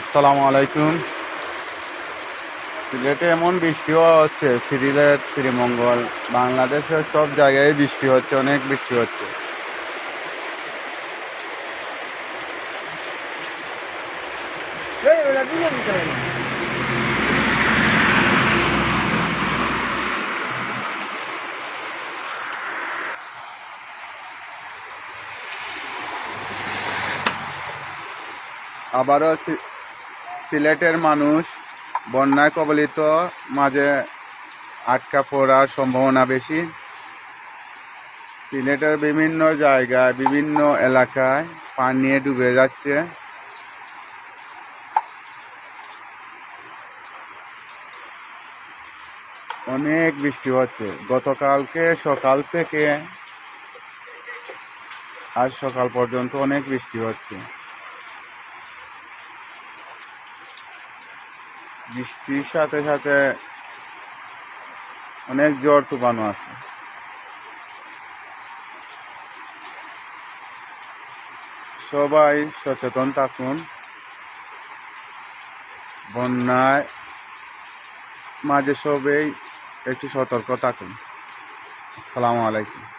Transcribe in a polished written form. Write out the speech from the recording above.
আসসালামু আলাইকুম। সিলেটে এমন বৃষ্টিও হচ্ছে, সিলেট, শ্রীমঙ্গল, বাংলাদেশের সব জায়গায় বৃষ্টি হচ্ছে, অনেক বৃষ্টি হচ্ছে। আবারও সিলেটের মানুষ বন্যায় কবলিত, মাঝে আটকা পড়ার সম্ভাবনা বেশি। সিলেটের বিভিন্ন জায়গায়, বিভিন্ন এলাকায় পানি ডুবে যাচ্ছে। অনেক বৃষ্টি হচ্ছে। গতকালকে সকাল থেকে আজ সকাল পর্যন্ত অনেক বৃষ্টি হচ্ছে। বৃষ্টির সাথে সাথে অনেক ঝড় তুফানও আছে। সবাই সচেতন থাকুন, বন্যায় মাঝে সবাই একটু সতর্ক থাকুন। আসসালামু আলাইকুম।